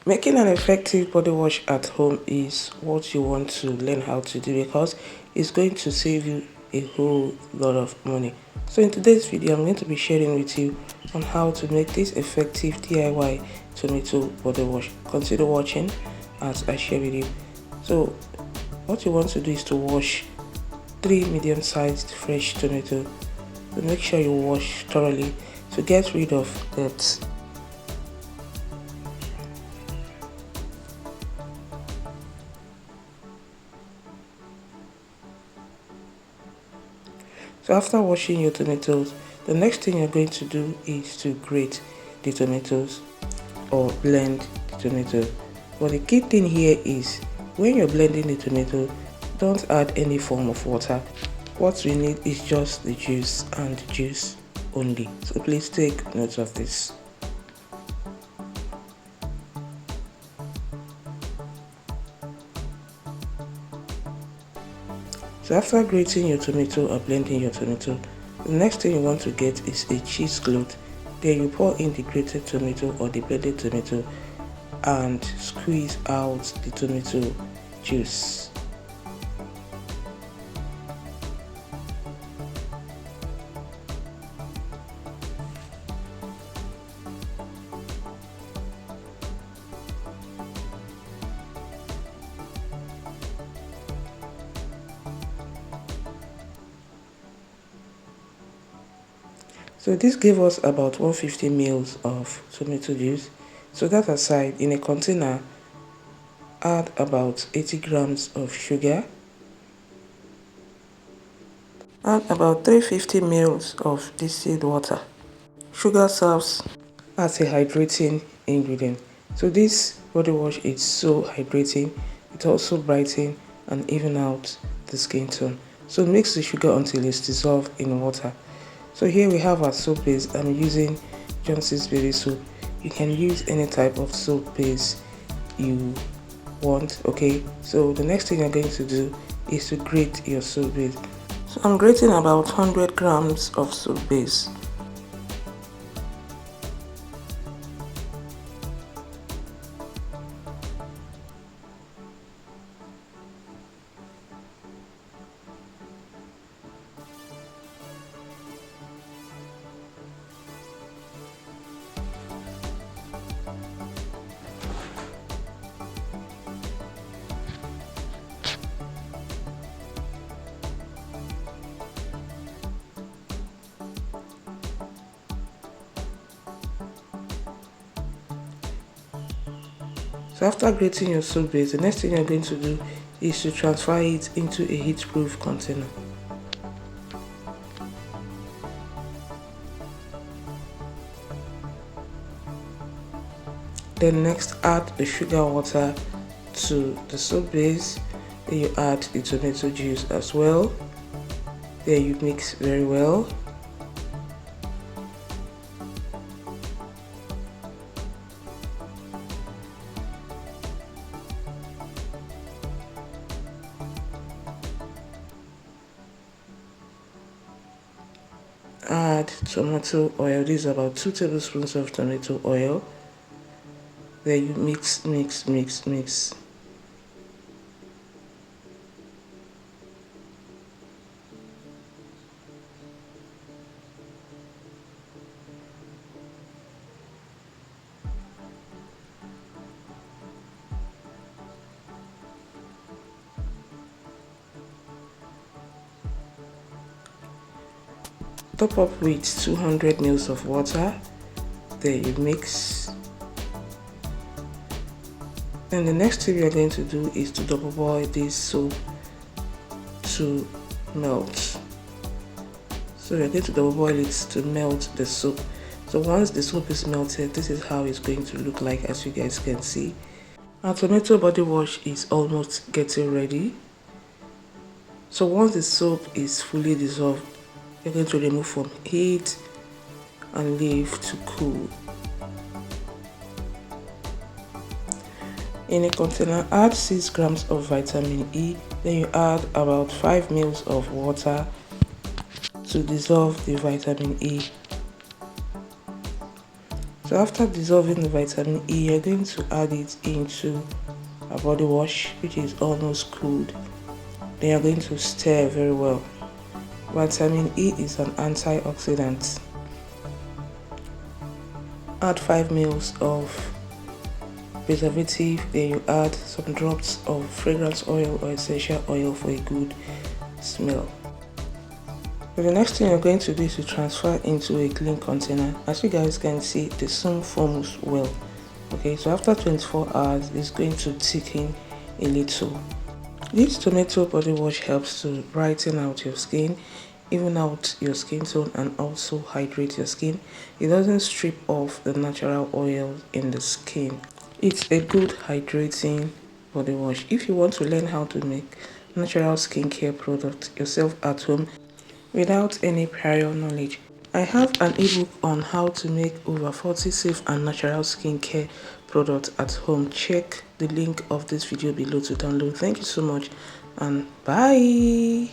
Making an effective body wash at home is what you want to learn how to do, because it's going to save you a whole lot of money. So in today's video, I'm going to be sharing with you on how to make this effective DIY tomato body wash. Consider watching as I share with you. So what you want to do is to wash 3 medium-sized fresh tomatoes. So make sure you wash thoroughly to get rid of dirt. So after washing your tomatoes, the next thing you're going to do is to grate the tomatoes or blend the tomato. But the key thing here is when you're blending the tomato, don't add any form of water. What we need is just the juice and juice only. So please take note of this. So after grating your tomato or blending your tomato, the next thing you want to get is a cheesecloth. Then you pour in the grated tomato or the blended tomato and squeeze out the tomato juice. So this gave us about 150 ml of tomato juice. So that aside, in a container, add about 80 grams of sugar. Add about 350 ml of distilled water. Sugar serves as a hydrating ingredient. So this body wash is so hydrating. It also brightens and even out the skin tone. So mix the sugar until it's dissolved in water. So here we have our soap base. I'm using Johnson's baby soap. You can use any type of soap base you want. Okay, so the next thing you're going to do is to grate your soap base. So I'm grating about 100 grams of soap base. So after grating your soap base, the next thing you're going to do is to transfer it into a heat-proof container. Then next add the sugar water to the soap base. Then you add the tomato juice as well. Then you mix very well. Add tomato oil. This is about 2 tablespoons of tomato oil. Then you mix. Top up with 200 ml of water. Then you mix. And the next thing we are going to do is to double boil this soap to melt. So we are going to double boil it to melt the soap. So once the soap is melted, this is how it's going to look like, as you guys can see. Our tomato body wash is almost getting ready. So once the soap is fully dissolved, you're going to remove from heat and leave to cool. In a container, add 6 grams of vitamin E. Then you add about 5 ml of water to dissolve the vitamin E. So after dissolving the vitamin E, you're going to add it into a body wash which is almost cooled. Then you're going to stir very well. Vitamin E is an antioxidant. Add 5 ml of preservative, then you add some drops of fragrance oil or essential oil for a good smell. So the next thing you're going to do is to transfer into a clean container. As you guys can see, the soon forms well. Okay, so after 24 hours, it's going to thicken a little. This tomato body wash helps to brighten out your skin, even out your skin tone, and also hydrate your skin. It doesn't strip off the natural oil in the skin. It's a good hydrating body wash. If you want to learn how to make natural skincare products yourself at home without any prior knowledge, I have an ebook on how to make over 40 safe and natural skincare products at home. Check the link of this video below to download. Thank you so much and bye.